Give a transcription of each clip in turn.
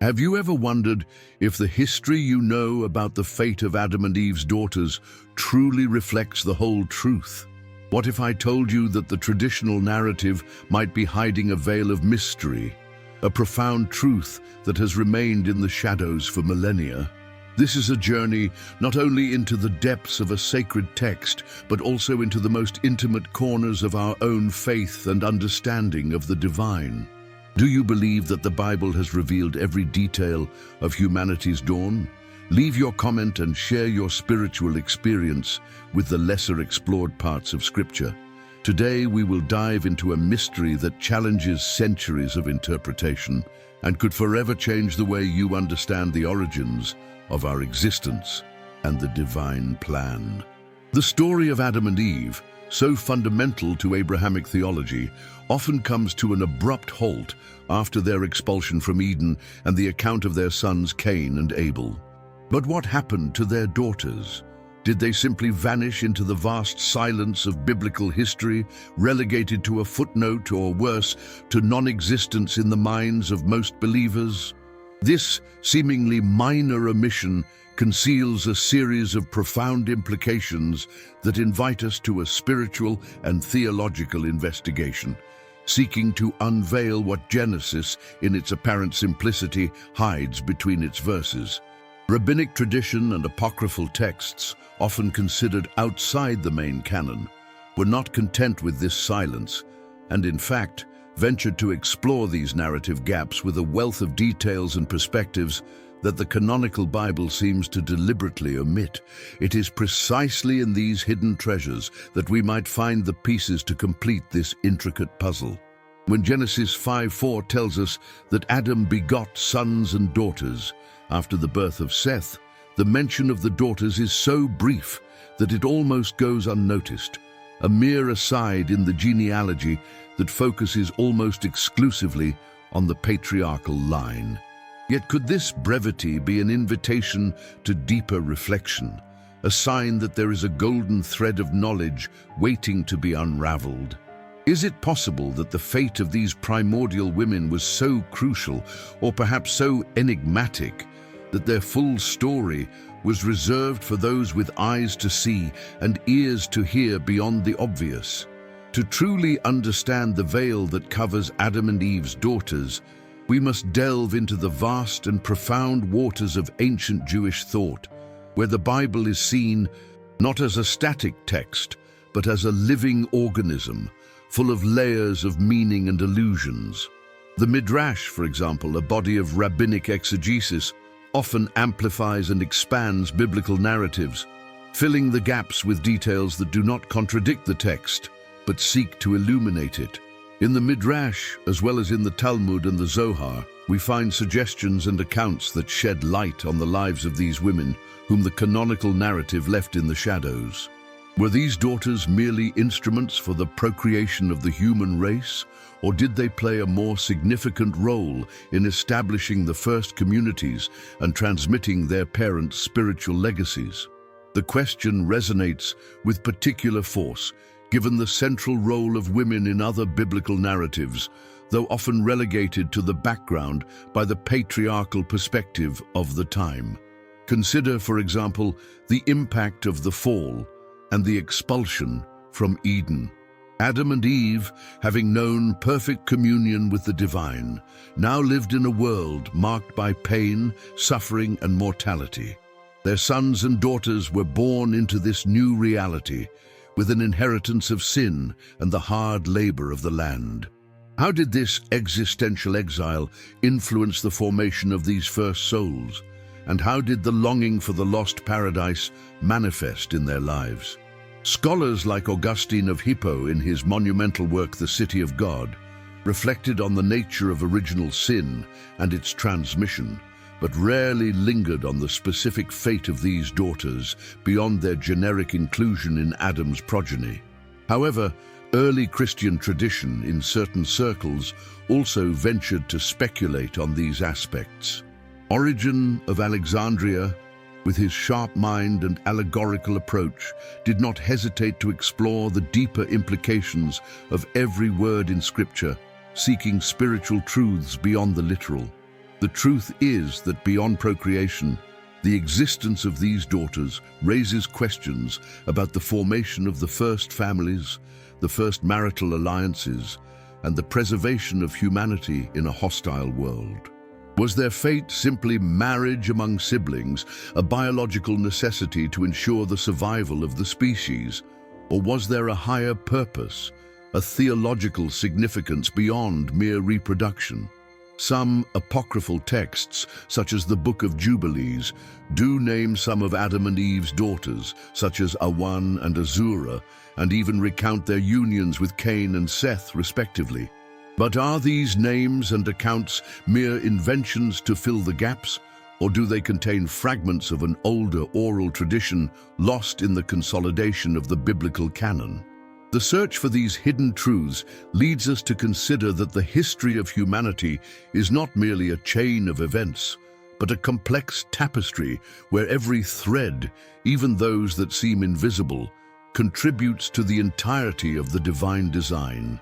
Have you ever wondered if the history you know about the fate of Adam and Eve's daughters truly reflects the whole truth? What if I told you that the traditional narrative might be hiding a veil of mystery, a profound truth that has remained in the shadows for millennia? This is a journey not only into the depths of a sacred text, but also into the most intimate corners of our own faith and understanding of the divine. Do you believe that the Bible has revealed every detail of humanity's dawn? Leave your comment and share your spiritual experience with the lesser explored parts of Scripture. Today we will dive into a mystery that challenges centuries of interpretation and could forever change the way you understand the origins of our existence and the divine plan. The story of Adam and Eve, so fundamental to Abrahamic theology, often comes to an abrupt halt after their expulsion from Eden and the account of their sons Cain and Abel. But what happened to their daughters? Did they simply vanish into the vast silence of biblical history, relegated to a footnote or worse, to non-existence in the minds of most believers? This seemingly minor omission conceals a series of profound implications that invite us to a spiritual and theological investigation, seeking to unveil what Genesis, in its apparent simplicity, hides between its verses. Rabbinic tradition and apocryphal texts, often considered outside the main canon, were not content with this silence, and in fact, ventured to explore these narrative gaps with a wealth of details and perspectives that the canonical Bible seems to deliberately omit. It is precisely in these hidden treasures that we might find the pieces to complete this intricate puzzle. When Genesis 5:4 tells us that Adam begot sons and daughters after the birth of Seth, the mention of the daughters is so brief that it almost goes unnoticed, a mere aside in the genealogy that focuses almost exclusively on the patriarchal line. Yet could this brevity be an invitation to deeper reflection, a sign that there is a golden thread of knowledge waiting to be unraveled? Is it possible that the fate of these primordial women was so crucial, or perhaps so enigmatic, that their full story was reserved for those with eyes to see and ears to hear beyond the obvious? To truly understand the veil that covers Adam and Eve's daughters, we must delve into the vast and profound waters of ancient Jewish thought, where the Bible is seen not as a static text, but as a living organism, full of layers of meaning and allusions. The Midrash, for example, a body of rabbinic exegesis, often amplifies and expands biblical narratives, filling the gaps with details that do not contradict the text, but seek to illuminate it. In the Midrash, as well as in the Talmud and the Zohar, we find suggestions and accounts that shed light on the lives of these women, whom the canonical narrative left in the shadows. Were these daughters merely instruments for the procreation of the human race, or did they play a more significant role in establishing the first communities and transmitting their parents' spiritual legacies? The question resonates with particular force, given the central role of women in other biblical narratives, though often relegated to the background by the patriarchal perspective of the time. Consider, for example, the impact of the fall and the expulsion from Eden. Adam and Eve, having known perfect communion with the divine, now lived in a world marked by pain, suffering, and mortality. Their sons and daughters were born into this new reality, with an inheritance of sin and the hard labor of the land. How did this existential exile influence the formation of these first souls? And how did the longing for the lost paradise manifest in their lives? Scholars like Augustine of Hippo, in his monumental work The City of God, reflected on the nature of original sin and its transmission, but rarely lingered on the specific fate of these daughters beyond their generic inclusion in Adam's progeny. However, early Christian tradition in certain circles also ventured to speculate on these aspects. Origen of Alexandria, with his sharp mind and allegorical approach, did not hesitate to explore the deeper implications of every word in Scripture, seeking spiritual truths beyond the literal. The truth is that beyond procreation, the existence of these daughters raises questions about the formation of the first families, the first marital alliances, and the preservation of humanity in a hostile world. Was their fate simply marriage among siblings, a biological necessity to ensure the survival of the species? Or was there a higher purpose, a theological significance beyond mere reproduction? Some apocryphal texts, such as the Book of Jubilees, do name some of Adam and Eve's daughters, such as Awan and Azura, and even recount their unions with Cain and Seth, respectively. But are these names and accounts mere inventions to fill the gaps, or do they contain fragments of an older oral tradition lost in the consolidation of the biblical canon? The search for these hidden truths leads us to consider that the history of humanity is not merely a chain of events, but a complex tapestry where every thread, even those that seem invisible, contributes to the entirety of the divine design.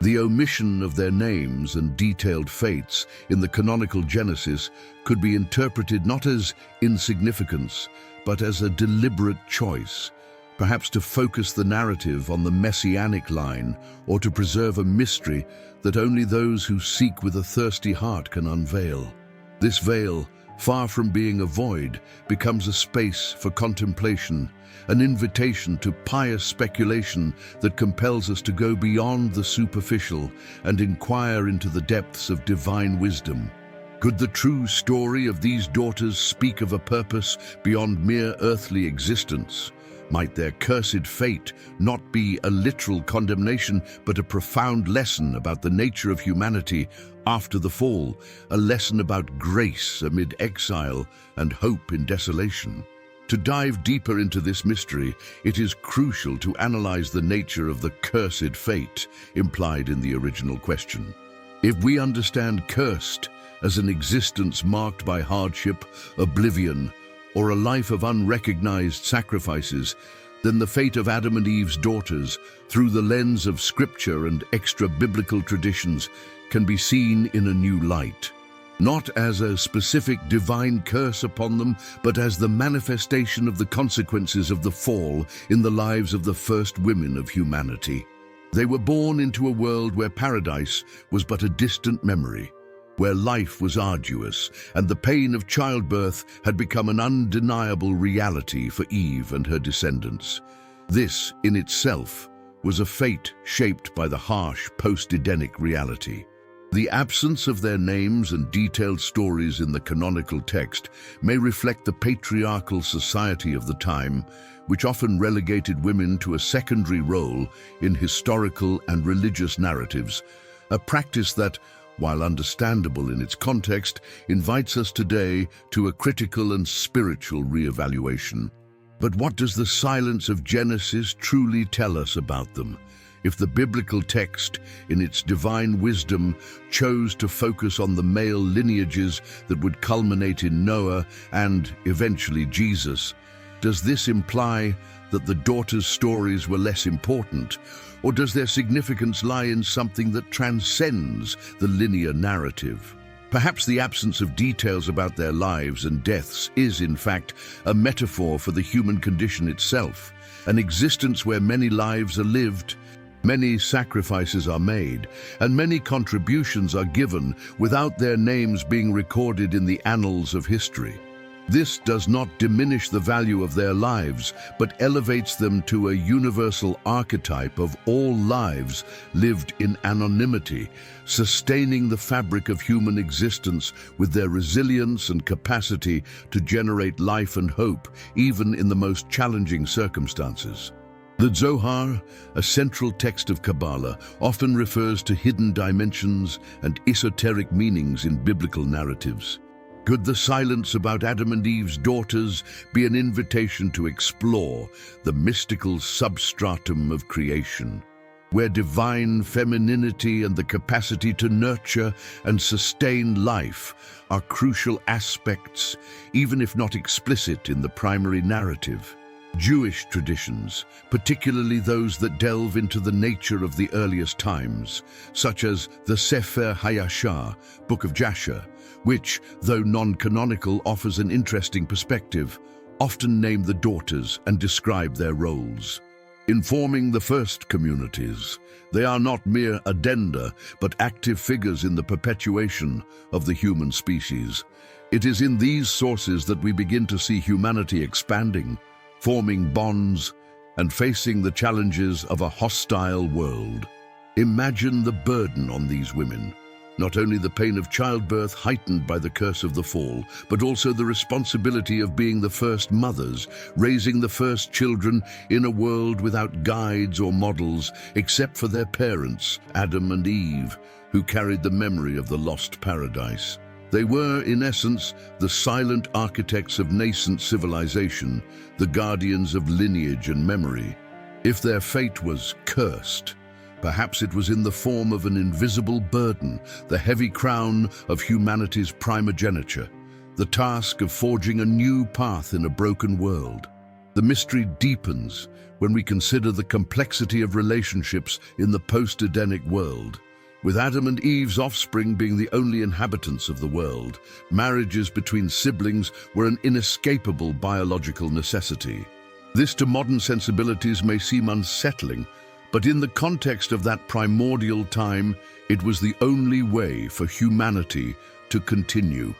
The omission of their names and detailed fates in the canonical Genesis could be interpreted not as insignificance, but as a deliberate choice, perhaps to focus the narrative on the messianic line or to preserve a mystery that only those who seek with a thirsty heart can unveil. This veil, far from being a void, becomes a space for contemplation, an invitation to pious speculation that compels us to go beyond the superficial and inquire into the depths of divine wisdom. Could the true story of these daughters speak of a purpose beyond mere earthly existence? Might their cursed fate not be a literal condemnation, but a profound lesson about the nature of humanity after the fall, a lesson about grace amid exile and hope in desolation? To dive deeper into this mystery, it is crucial to analyze the nature of the cursed fate implied in the original question. If we understand cursed as an existence marked by hardship, oblivion, or a life of unrecognized sacrifices, then the fate of Adam and Eve's daughters, through the lens of scripture and extra-biblical traditions, can be seen in a new light. Not as a specific divine curse upon them, but as the manifestation of the consequences of the fall in the lives of the first women of humanity. They were born into a world where paradise was but a distant memory, where life was arduous, and the pain of childbirth had become an undeniable reality for Eve and her descendants. This, in itself, was a fate shaped by the harsh post-Edenic reality. The absence of their names and detailed stories in the canonical text may reflect the patriarchal society of the time, which often relegated women to a secondary role in historical and religious narratives, a practice that, while understandable in its context, invites us today to a critical and spiritual re-evaluation. But what does the silence of Genesis truly tell us about them? If the biblical text, in its divine wisdom, chose to focus on the male lineages that would culminate in Noah and, eventually, Jesus, does this imply that the daughters' stories were less important, or does their significance lie in something that transcends the linear narrative? Perhaps the absence of details about their lives and deaths is, in fact, a metaphor for the human condition itself, an existence where many lives are lived, many sacrifices are made, and many contributions are given without their names being recorded in the annals of history. This does not diminish the value of their lives, but elevates them to a universal archetype of all lives lived in anonymity, sustaining the fabric of human existence with their resilience and capacity to generate life and hope, even in the most challenging circumstances. The Zohar, a central text of Kabbalah, often refers to hidden dimensions and esoteric meanings in biblical narratives. Could the silence about Adam and Eve's daughters be an invitation to explore the mystical substratum of creation, where divine femininity and the capacity to nurture and sustain life are crucial aspects, even if not explicit in the primary narrative? Jewish traditions, particularly those that delve into the nature of the earliest times, such as the Sefer Hayashar, Book of Jasher, which, though non-canonical, offers an interesting perspective, often name the daughters and describe their roles. In forming the first communities, they are not mere addenda, but active figures in the perpetuation of the human species. It is in these sources that we begin to see humanity expanding, forming bonds, and facing the challenges of a hostile world. Imagine the burden on these women. Not only the pain of childbirth heightened by the curse of the fall, but also the responsibility of being the first mothers, raising the first children in a world without guides or models, except for their parents, Adam and Eve, who carried the memory of the lost paradise. They were, in essence, the silent architects of nascent civilization, the guardians of lineage and memory. If their fate was cursed, perhaps it was in the form of an invisible burden, the heavy crown of humanity's primogeniture, the task of forging a new path in a broken world. The mystery deepens when we consider the complexity of relationships in the post-Edenic world. With Adam and Eve's offspring being the only inhabitants of the world, marriages between siblings were an inescapable biological necessity. This to modern sensibilities may seem unsettling, but in the context of that primordial time, it was the only way for humanity to continue.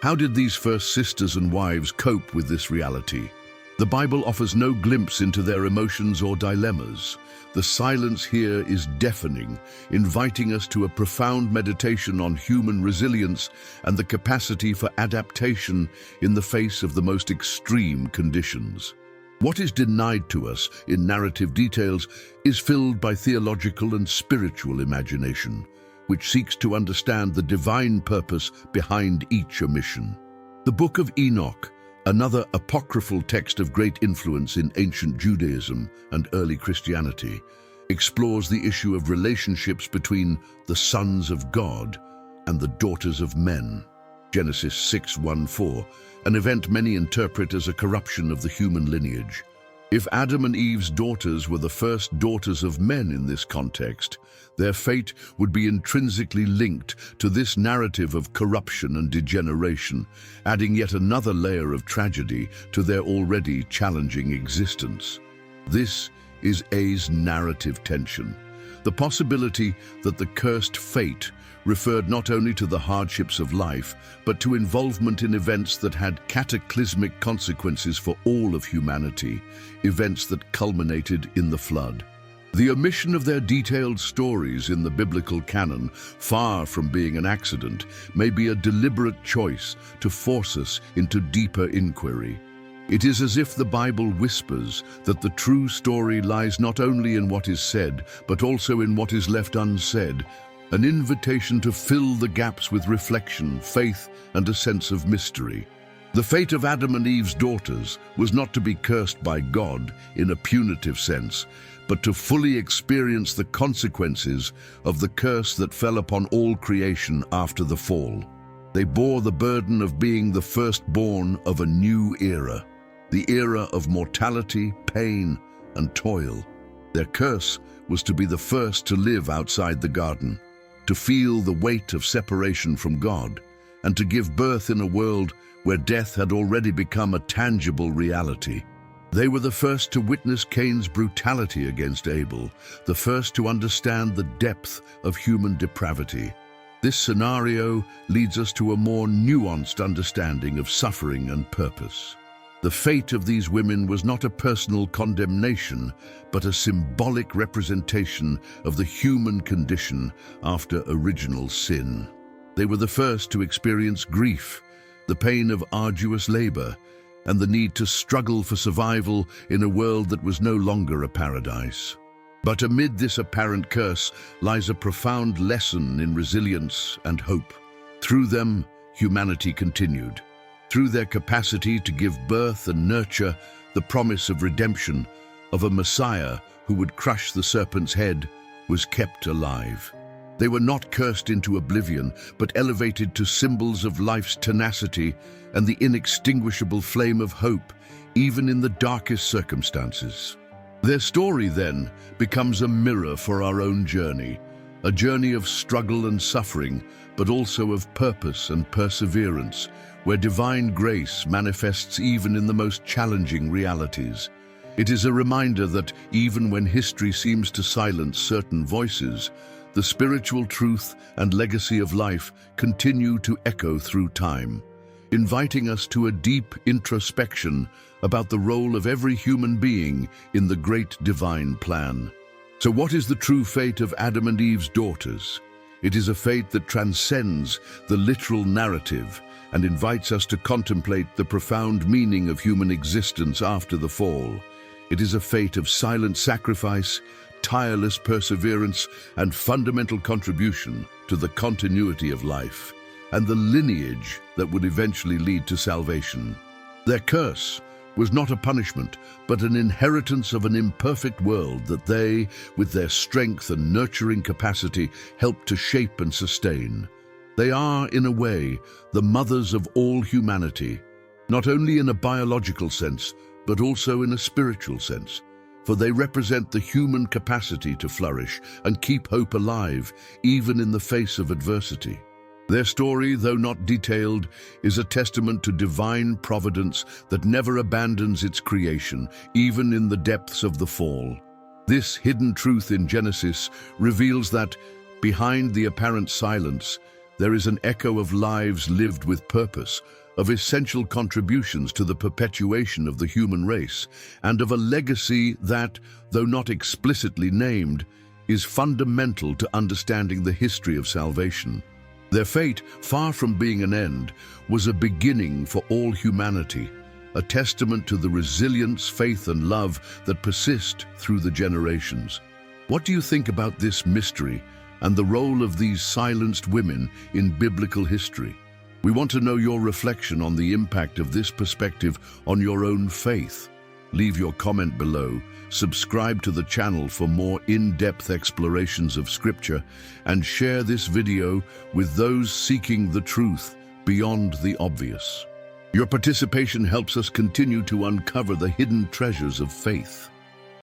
How did these first sisters and wives cope with this reality? The Bible offers no glimpse into their emotions or dilemmas. The silence here is deafening, inviting us to a profound meditation on human resilience and the capacity for adaptation in the face of the most extreme conditions. What is denied to us in narrative details is filled by theological and spiritual imagination, which seeks to understand the divine purpose behind each omission. The Book of Enoch, another apocryphal text of great influence in ancient Judaism and early Christianity, explores the issue of relationships between the sons of God and the daughters of men. Genesis 6:1-4, an event many interpret as a corruption of the human lineage. If Adam and Eve's daughters were the first daughters of men in this context, their fate would be intrinsically linked to this narrative of corruption and degeneration, adding yet another layer of tragedy to their already challenging existence. This is A's narrative tension, the possibility that the cursed fate referred not only to the hardships of life, but to involvement in events that had cataclysmic consequences for all of humanity, events that culminated in the flood. The omission of their detailed stories in the biblical canon, far from being an accident, may be a deliberate choice to force us into deeper inquiry. It is as if the Bible whispers that the true story lies not only in what is said, but also in what is left unsaid, an invitation to fill the gaps with reflection, faith, and a sense of mystery. The fate of Adam and Eve's daughters was not to be cursed by God in a punitive sense, but to fully experience the consequences of the curse that fell upon all creation after the fall. They bore the burden of being the firstborn of a new era, the era of mortality, pain, and toil. Their curse was to be the first to live outside the garden, to feel the weight of separation from God, and to give birth in a world where death had already become a tangible reality. They were the first to witness Cain's brutality against Abel, the first to understand the depth of human depravity. This scenario leads us to a more nuanced understanding of suffering and purpose. The fate of these women was not a personal condemnation, but a symbolic representation of the human condition after original sin. They were the first to experience grief, the pain of arduous labor, and the need to struggle for survival in a world that was no longer a paradise. But amid this apparent curse lies a profound lesson in resilience and hope. Through them, humanity continued. Through their capacity to give birth and nurture, the promise of redemption, of a Messiah who would crush the serpent's head, was kept alive. They were not cursed into oblivion, but elevated to symbols of life's tenacity and the inextinguishable flame of hope, even in the darkest circumstances. Their story, then, becomes a mirror for our own journey, a journey of struggle and suffering, but also of purpose and perseverance, where divine grace manifests even in the most challenging realities. It is a reminder that even when history seems to silence certain voices, the spiritual truth and legacy of life continue to echo through time, inviting us to a deep introspection about the role of every human being in the great divine plan. So what is the true fate of Adam and Eve's daughters? It is a fate that transcends the literal narrative and invites us to contemplate the profound meaning of human existence after the fall. It is a fate of silent sacrifice, tireless perseverance, and fundamental contribution to the continuity of life, and the lineage that would eventually lead to salvation. Their curse was not a punishment, but an inheritance of an imperfect world that they, with their strength and nurturing capacity, helped to shape and sustain. They are, in a way, the mothers of all humanity, not only in a biological sense, but also in a spiritual sense, for they represent the human capacity to flourish and keep hope alive, even in the face of adversity. Their story, though not detailed, is a testament to divine providence that never abandons its creation, even in the depths of the fall. This hidden truth in Genesis reveals that, behind the apparent silence, there is an echo of lives lived with purpose, of essential contributions to the perpetuation of the human race, and of a legacy that, though not explicitly named, is fundamental to understanding the history of salvation. Their fate, far from being an end, was a beginning for all humanity, a testament to the resilience, faith, and love that persist through the generations. What do you think about this mystery and the role of these silenced women in biblical history? We want to know your reflection on the impact of this perspective on your own faith. Leave your comment below, subscribe to the channel for more in-depth explorations of Scripture, and share this video with those seeking the truth beyond the obvious. Your participation helps us continue to uncover the hidden treasures of faith.